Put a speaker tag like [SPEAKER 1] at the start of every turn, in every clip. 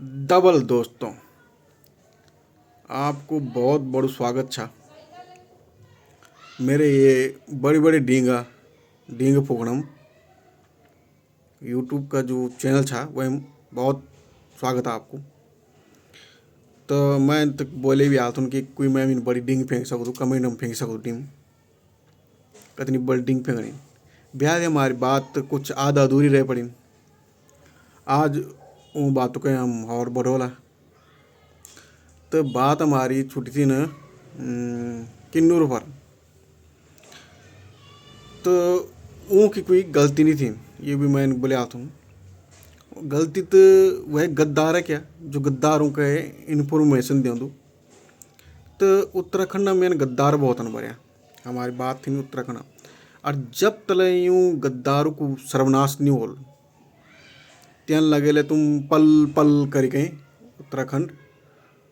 [SPEAKER 1] Double दोस्तों, आपको बहुत बड़ो स्वागत छा। मेरे ये बड़ी बड़ी डींग फुकणम यूट्यूब का जो चैनल छा वह बहुत स्वागत है आपको। तो मैं तक बोले भी आता हूँ कि कोई मैं भी बड़ी डींग फेंक सकूँ, कमेंट में फेंक सकूँ डींग कितनी बड़ी डींग फेंकनी। ब्याह हमारी बात कुछ आधा अधूरी रह पड़ी। आज उन बातों के हम और बढ़ोला। तो बात हमारी छुट्टी थी न किन्नूर पर। तो उनकी कोई गलती नहीं थी, ये भी मैं बोले आता हूँ। गलती तो वह गद्दार है क्या, जो गद्दारों का इन्फॉर्मेशन दे दूँ। तो उत्तराखंड में मैंने गद्दार बहुत अनबरिया। हमारी बात थी उत्तराखंड। और जब तले यूँ गद्दारों को सर्वनाश नहीं हो त्यान लगे तुम पल पल करके उत्तराखंड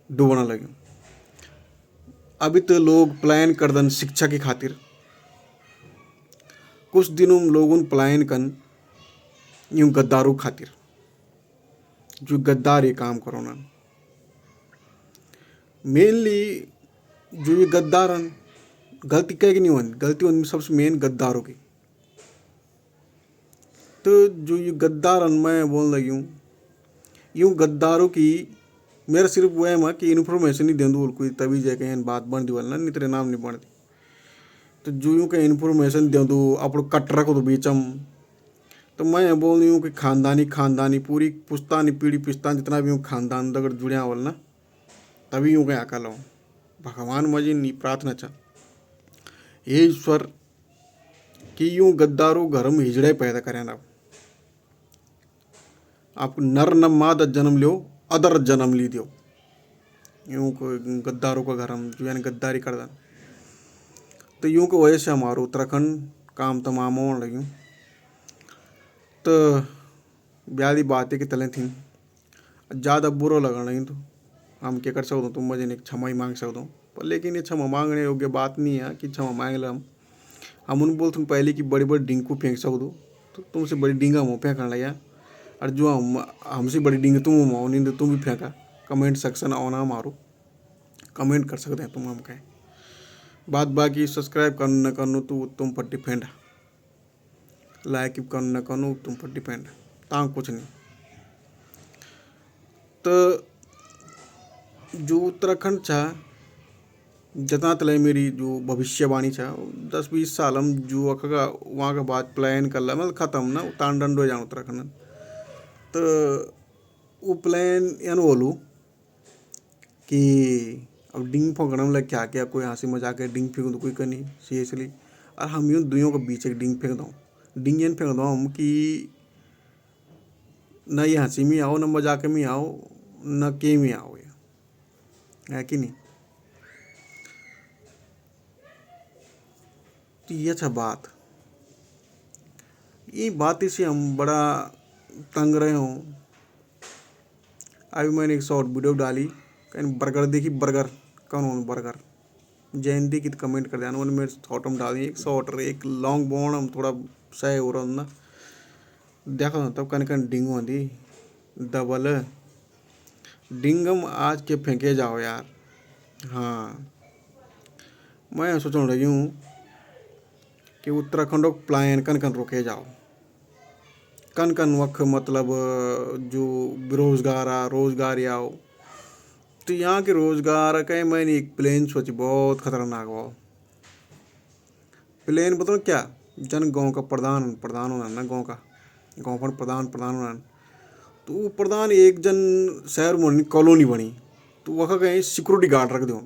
[SPEAKER 1] डूबना लगे। अभी तो लोग प्लान कर दन शिक्षा की खातिर। कुछ दिनों में लोगों प्लान कन यूं गद्दारों खातिर, जो गद्दार ये काम करो ना। मेनली जो ये गद्दारन गलती कह नहीं होती, गलती उनमें सबसे मेन गद्दारों की। तो जो ये गद्दारन मैं बोल रही हूँ, यूं गद्दारों की मेरा सिर्फ वह है कि इन्फॉर्मेशन नहीं दे दूँ कोई, तभी जाके बात बन दी वाला नहीं तेरे नाम नहीं बढ़ती। तो जो यूं के इन्फॉर्मेशन दे दूँ अपने कट रखो तो बीचम। तो मैं बोल रही हूँ कि खानदानी पूरी पुश्तानी पीढ़ी पिस्तान जितना भी हूँ खानदान अगर जुड़िया होल ना, तभी यूँ के अकल हो। भगवान मजी नहीं प्रार्थना चाह ये ईश्वर कि यूँ गद्दारों घर में हिजड़े पैदा करें ना। आप नर न माद जन्म लो, अदर जन्म ली दो। यूँ को गद्दारों का घर हम जो यानी गद्दारी कर दें। तो यूँ को वजह से हमारो उत्तराखंड काम तमाम होने लगी। तो ब्यादी बातें की तले थी, ज़्यादा बुरा लगना नहीं। तो हम क्या कर सकते, तुम मजे ने क्षमा ही मांग सकते हो। पर लेकिन ये क्षमा मांगने योग्य बात नहीं है कि क्षमा मांग ले हम उन बोल तुम पहले की बड़ी बड़ी डिंग को फेंक सकते हो। तो तुमसे बड़ी डिंगा हम फेंकने लगा। और जो हमसे बड़ी डिंग तुम माओ नहीं तो तुम भी फेंका। कमेंट सेक्शन आना मारो, कमेंट कर सकते हैं तुम हम कहें। बात बाकी सब्सक्राइब करना न करना तो तुम पर डिपेंड है, लाइक करना न करना तुम पर डिपेंड है, ता कुछ नहीं। तो जो उत्तराखंड छा जितना तले मेरी जो भविष्यवाणी छा 10-20 साल हम जो अखगा वहाँ का बात प्लान कर ला मतलब ख़त्म ना तान डंड हो जाऊँ उत्तराखंड। तो वो प्लान यान बोलूँ कि अब डिंग फोंकना मतलब क्या क्या कोई हंसी मजाक के डिंग फेंक दो कोई करनी सीरियसली। और हम यूँ दुनिया के बीच एक डिंग फेंक दो, डिंग यान फेंक दो हम कि न ये हंसी में आओ, न मजाक में आओ, न के में आओ, है कि नहीं। तो ये अच्छा बात, ये बात से हम बड़ा तंग रहे हूँ। अभी मैंने एक शॉर्ट वीडियो डाली, कहीं बर्गर देखी, बर्गर कौन हो बर्गर जयंती की तो कमेंट कर देना। उन्होंने मेरे शॉर्ट में डाली एक शॉर्ट एक लॉन्ग बोन हम थोड़ा सह हो रहा ना देखो तब कन कन डिंग होती डबल डिंगम आज के फेंके जाओ यार। हाँ, मैं सोच रही हूँ कि उत्तराखंड को प्लान कन कन रोके जाओ। कन कन वक्त मतलब जो बेरोजगार आ रोजगार आओ। तो यहाँ के रोजगार कहीं मैंने एक प्लान सोची बहुत खतरनाक हो। प्लान बताओ क्या, जन गांव का प्रधान होना ना, गांव पर प्रधान होना। तो वो प्रधान एक जन शहर में कॉलोनी बनी तो वह कहीं सिक्योरिटी गार्ड रख दो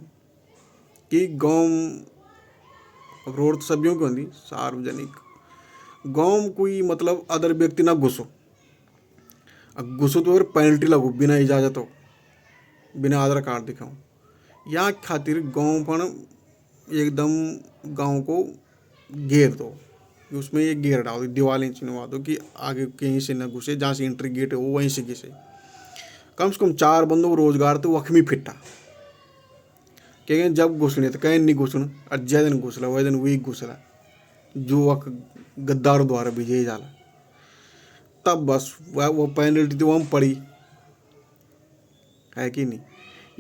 [SPEAKER 1] कि गांव रोड तो सभी की होती सार्वजनिक। गांव में कोई मतलब अदर व्यक्ति ना घुसो, घुसो तो फिर पेनल्टी लगो बिना इजाज़त हो, बिना आधार कार्ड दिखाओ। यहाँ खातिर गांव पर एकदम गांव को घेर दो, उसमें एक घेर डाल दो, दीवारें चिनवा दो कि आगे कहीं से न घुसे, जहाँ से एंट्री गेट है वो वहीं से घुसे। कम से कम 4 बंदों को रोजगार तो वक्त में फिट्टा क्या जब घुसने तो कहीं नहीं घुसन और जै दिन घुसला वह दिन वही घुसला जो वक्त गद्दार द्वारा विजयी जाला। तब बस वो पेनल्टी तो हम पड़ी है कि नहीं।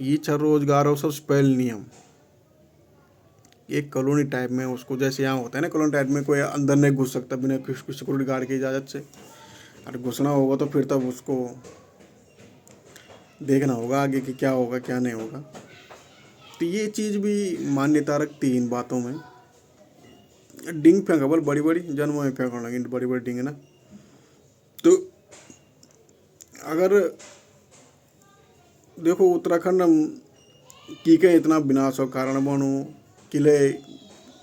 [SPEAKER 1] ये छ रोजगार और सबसे पहले नियम एक कॉलोनी टाइप में, उसको जैसे यहाँ होता है ना कॉलोनी टाइप में, कोई अंदर नहीं घुस सकता बिना किसी सिक्योरिटी गार्ड की इजाज़त से। और घुसना होगा तो फिर तब उसको देखना होगा आगे कि क्या होगा क्या नहीं होगा। तो ये चीज़ भी मान्यता रखती इन बातों में। डिंग फेंका बोल बड़ी बड़ी जन्मों में फेंकने लगी बड़ी बड़ी डिंग ना। तो अगर देखो उत्तराखंड की के इतना विनाश का कारण बनो, किले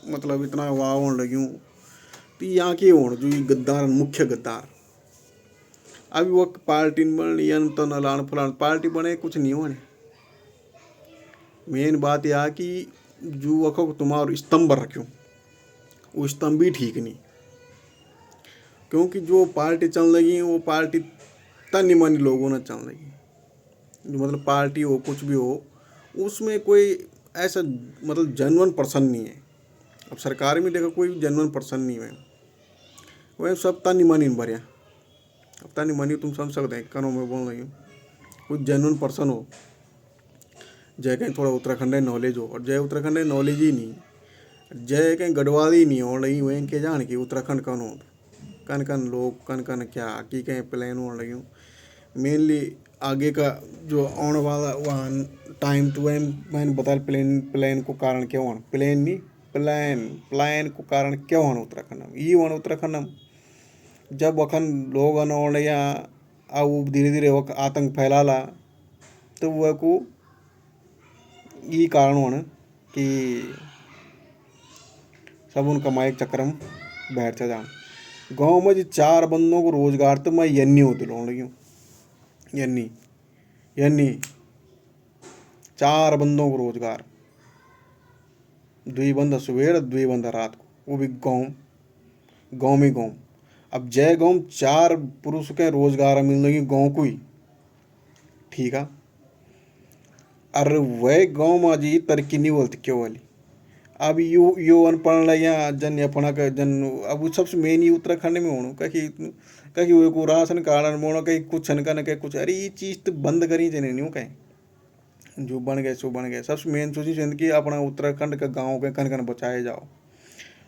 [SPEAKER 1] मतलब इतना वाह होने लग्यूं, तो यहाँ के होने जो ये गद्दार मुख्य गद्दार अभी वो पार्टी बन यन तो नलान फलान पार्टी बने कुछ नहीं होने। मेन बात यह कि जो वखो तुम्हारा स्तंभ रख्यूं वो स्तंभ भी ठीक नहीं, क्योंकि जो पार्टी चल रही वो पार्टी तनी मनी लोगों ने चल रही। जो मतलब पार्टी हो कुछ भी हो उसमें कोई ऐसा मतलब जेन्युइन पर्सन नहीं है। अब सरकार में देखो कोई जेन्युइन पर्सन नहीं है, वह सब तनी मनी भरिया। अब तनी मनी तुम समझ सकते हैं कनो मैं बोल रही हूँ। कोई जेन्युइन पर्सन हो जय कहीं थोड़ा उत्तराखंड नॉलेज हो, और जय उत्तराखंड नॉलेज ही नहीं, जय कहीं गढ़वाल ही नहीं हो रही वहीं के जान कि उत्तराखंड कौन हो कन कन लोग कन कन क्या की कहीं प्लान हो रही हूँ। मेनली आगे का जो आने वाला वाहन टाइम टू मैंने बताया प्लेन को कारण क्यों होना, प्लेन नहीं प्लान को कारण क्यों होना उत्तराखंड में ये होना उत्तराखंड में। जब वखन लोग अन या वो धीरे धीरे वो आतंक फैलाला तो वह को ये कारण होना कि सब उन कमाई के चक्कर में बैठ जा जान। गाँव में जो 4 बंदों को रोजगार तो मैं यन्नी होती लोन लगी हूँ। यन्नी यन्नी 4 बंदों को रोजगार, 2 बंदा सुबह 2 बंदा रात को, वो भी गाँव में गाँव। अब जय गाँव 4 पुरुष के रोजगार मिल रही गाँव को ही ठीक है। अरे वह गाँव में जी तरक्की नहीं बोलती क्यों वाली। अब यो अनपढ़ या जन अपना का जन अब वो सबसे मेन ही उत्तराखंड में होना कहीं वो को राशन कार्ड बोना कहीं कुछ न कहीं कुछ। अरे ये चीज़ तो बंद करी जाने नहीं कहीं जो बन गए सो बन गए। सबसे मेन सोची कि अपना उत्तराखंड का गाँव के कन कन बचाए जाओ।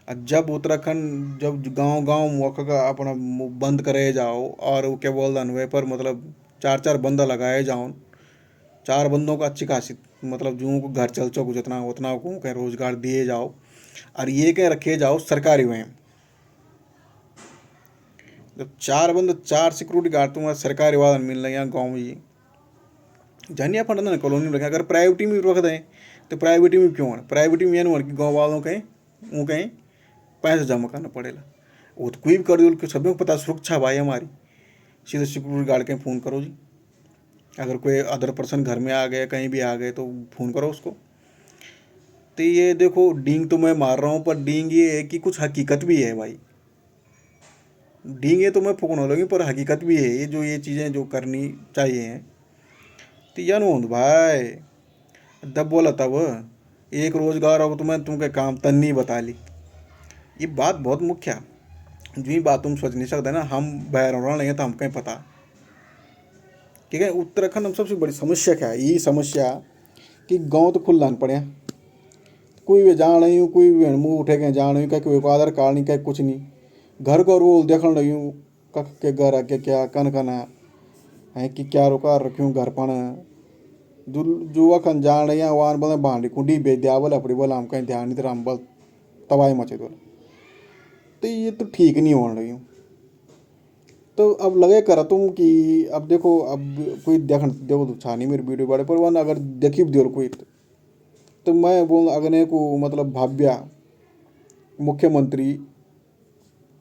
[SPEAKER 1] जब उत्तराखंड जब गाँव मौका का अपना बंद करे जाओ और वो क्या बोल रहा वह पर मतलब 4 बंदा लगाए जाओ, 4 बंदों का अच्छी खासी मतलब जो को घर चल चो जितना उतना को कहीं रोजगार दिए जाओ। और ये कहीं रखे जाओ सरकारी वहीं जब 4 बंदे 4 सिक्योरिटी गार्ड तुम्हारा सरकारी वाला मिल रहे हैं गाँव में जानिए फंड ना कॉलोनी में रखें। अगर प्राइवेटी में रख दें तो प्राइवेटी में क्यों है, प्राइवेटी में ये गाँव वालों कहीं वो कहीं पैसा जमा करना पड़ेगा। वो तो कोई भी कर दो सभी को पता सुरक्षा भाई हमारी, सीधे सिक्योरिटी गार्ड के फ़ोन करो जी। अगर कोई अदर पर्सन घर में आ गए कहीं भी आ गए तो फ़ोन करो उसको। तो ये देखो डींग तो मैं मार रहा हूँ पर डींग ये है कि कुछ हकीकत भी है भाई। डींग ये तो मैं फूकने लगी पर हकीकत भी है ये जो ये चीज़ें जो करनी चाहिए हैं। तो यह नोंद भाई दब बोला तब एक रोज़गार हो तो मैं तुमके काम तन्नी बता ली। ये बात बहुत मुख्य है जो ये बात तुम सोच नहीं सकते ना। हम बाहर होना नहीं है तो हम कहीं पता ठीक है। उत्तराखंड में सबसे बड़ी समस्या क्या है, ये समस्या कि गांव तो खुल लान पड़े कोई भी जान रही हूँ कोई भी मुँह उठे के जान रही हूँ कोई को आधार कार्ड नहीं क्या कुछ नहीं। घर को रोल देख रही हूँ कख के घर आके क्या कन कन है कि क्या रुका रखूँ घर पर जुआ खन जान रही वान बोले भांडी कुंडी बेच दिया बोले अपनी बोला हम कहीं ध्यान नहीं दे हम बल तबाही मचे बोले। तो ये तो ठीक नहीं होने रही हूँ। तो अब लगे करा तुम कि अब देखो अब कोई देखो तो छा नहीं मेरी वीडियो बड़े पर वन अगर देखी दो कोई तो मैं बोल अगने को मतलब भाव्या मुख्यमंत्री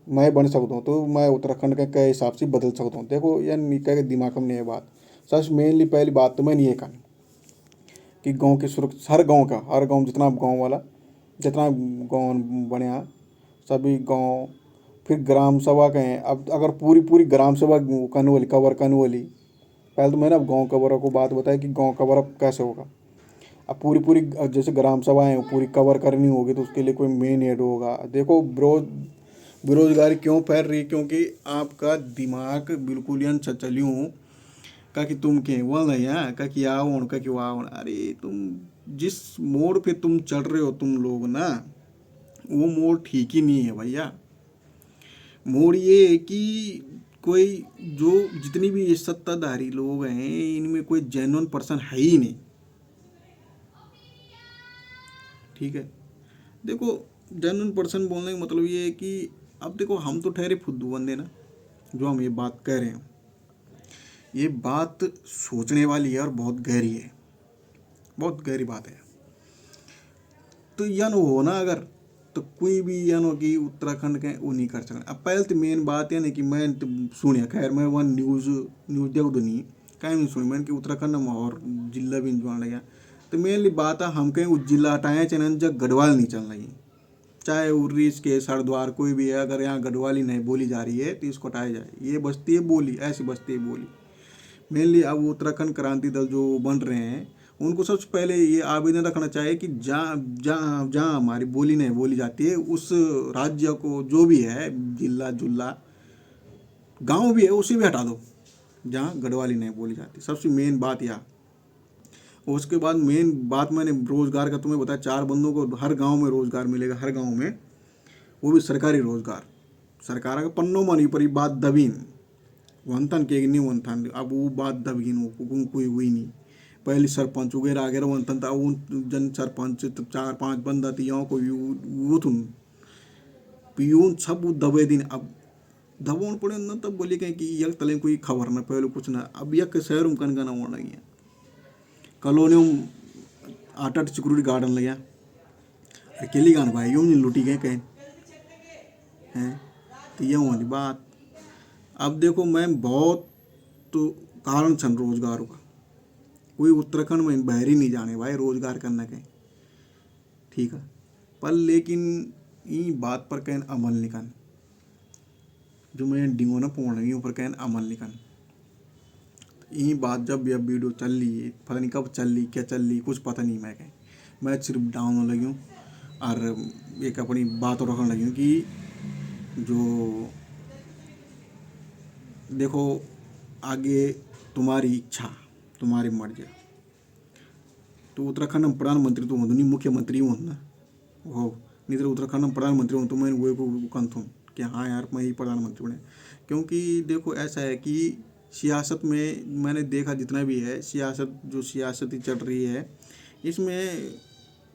[SPEAKER 1] मैं बन सकता हूँ तो मैं उत्तराखंड के हिसाब से बदल सकता हूँ। देखो यार निका के दिमाग में नहीं है बात। सबसे मेनली पहली बात तो मैं नहीं है कहनी कि गांव की सुरक्षा हर गांव जितना गांव वाला जितना गांव बने सभी गांव फिर ग्राम सभा कहें। अब अगर पूरी ग्राम सभा करने कवर करने वाली पहले तो मैंने अब गाँव कवर को बात बताई कि गाँव कवर अब कैसे होगा। अब पूरी जैसे ग्राम सभाएँ पूरी कवर करनी होगी तो उसके लिए कोई मेन हेड होगा। देखो बेरोजगारी क्यों फैल रही है, क्योंकि आपका दिमाग बिल्कुल ही चलियूँ का कि तुम के बोल रहे हैं का कि आओ का कि वाओ। अरे तुम जिस मोड़ पे तुम चढ़ रहे हो तुम लोग ना, वो मोड़ ठीक ही नहीं है भैया। मोड़ ये है कि कोई जो जितनी भी ये सत्ताधारी लोग हैं इनमें कोई जेन्युइन पर्सन है ही नहीं। ठीक है, देखो जेन्युइन पर्सन बोलने का मतलब ये है कि अब देखो हम तो ठहरे फुद्दू बंदे ना, जो हम ये बात कह रहे हैं ये बात सोचने वाली है और बहुत गहरी है, बहुत गहरी बात है। तो यन हो ना अगर, तो कोई भी यानो कि उत्तराखंड के वो नहीं कर सकते। अब पहले तो मेन बात है ना कि मैं तो सुनिया, खैर मैं वन न्यूज़ न्यूज़ देख दो नहीं कहीं नहीं सुनी मैंने कि उत्तराखंड में और जिला भी जुड़ने लगा। तो मेनली बात है हम कहीं उस जिला हटाए चैनल जब गढ़वाल नहीं चल रही, चाहे उर्री के सरद्वार कोई भी है, अगर यहाँ गढ़वाली नहीं बोली जा रही है तो इसको हटाया जाए। ये बस्ती है बोली, ऐसी बस्ती है बोली। मेनली अब उत्तराखंड क्रांति दल जो बन रहे हैं उनको सबसे पहले ये आवेदन रखना चाहिए कि जहाँ जहाँ जहाँ हमारी बोली नहीं बोली जाती है उस राज्य को जो भी है जिला जुल्ला गांव भी है उसे भी हटा दो जहाँ गढ़वाली नहीं बोली जाती। सबसे मेन बात यह। उसके बाद मेन बात मैंने रोज़गार का तुम्हें बताया, 4 बंदों को हर गांव में रोज़गार मिलेगा, हर गांव में, वो भी सरकारी रोज़गार। सरकार का पन्नों मनी पर बात दबीन वंथन के नहीं वंथन, अब वो बात दबीन कोई हुई नहीं। पहले सरपंच वगैरह वगैरह वंथन था, वो जन सरपंच 4-5 बंदा थी यहाँ को वो तुम पियून सब वो दबे दिन। अब दबोन पड़े न तब बोली कहीं कि यक तले कोई खबर न पहले कुछ ना, अब यक शहर में कन होना गया कॉलोनी में 8 सिक्योरिटी गार्डन लगा अकेली गान भाई यूँ लुटी गए कहीं हैं। तो ये वाली बात। अब देखो मैं बहुत तो कारण छन रोजगार का, कोई उत्तराखंड में बाहर ही नहीं जाने भाई रोजगार करने के, ठीक है। पर लेकिन ये बात पर कहीं अमल निकन जो मैं डिंगो ना पोड़ रही ऊपर कहीं अमल निकन। ये बात जब यह वीडियो चल रही है पता नहीं कब चल रही क्या चल रही कुछ पता नहीं, मैं सिर्फ डाउन होने लगी हूँ और एक अपनी बात और रखने लगी हूँ कि जो देखो आगे तुम्हारी इच्छा तुम्हारी मर्जी। तो उत्तराखंड में प्रधानमंत्री तो नहीं मुख्यमंत्री हूँ ना हो, नहीं तो उत्तराखंड में प्रधानमंत्री हूँ तो मैं वो को कंथूँ कि हाँ यार मैं ही प्रधानमंत्री बने। क्योंकि देखो ऐसा है कि सियासत में मैंने देखा जितना भी है सियासत जो सियासती चल रही है इसमें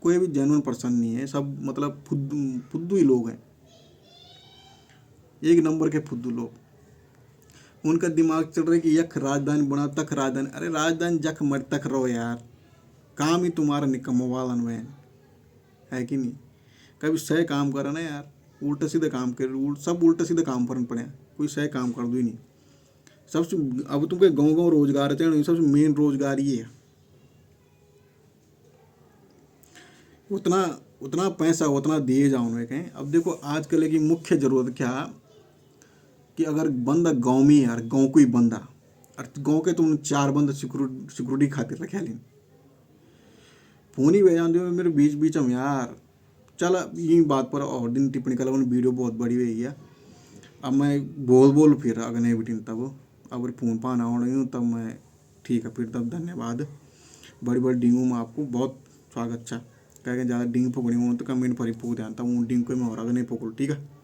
[SPEAKER 1] कोई भी जेन्युइन पर्सन नहीं है, सब मतलब फुद्दू ही लोग हैं, एक नंबर के फुद्दू लोग। उनका दिमाग चल रहा है कि यख राजधानी बना तक राजधानी, अरे राजधानी जख मर तक रहो यार, काम ही तुम्हारा निकम्मा वाला वैन है कि नहीं। कभी सही काम करा ना यार, उल्टा सीधा काम कर, सब उल्टा सीधा काम करना पड़े, कोई सही काम कर दो ही नहीं। सबसे अब तुमके गाँव गाँव रोजगार चाहिए, सबसे मेन रोजगार ये है। उतना उतना पैसा उतना दिए जाओ उन्हें कहें। अब देखो आजकल की मुख्य ज़रूरत क्या कि अगर बंदा गाँव में यार गाँव को ही बंदा और गाँव के तुम 4 बंदा सिक्योरिटी खातिर रखे लें फोन ही भेजा दो मेरे बीच बीच हम यार। चल ये बात पर और दिन टिप्पणी कल वीडियो बहुत बड़ी हुई है। अब मैं बोल फिर अगर नहीं बिटिन तब अगर फ़ोन पाना हो रही हूँ तब मैं ठीक है फिर तब धन्यवाद। बड़ी बड़ी डिंगू में आपको बहुत स्वागत अच्छा कह ज़्यादा डिंग पकड़ी हूँ तो कमेंट पर ही पूछ ध्यान था डिंग को मैं और नहीं पकड़, ठीक है।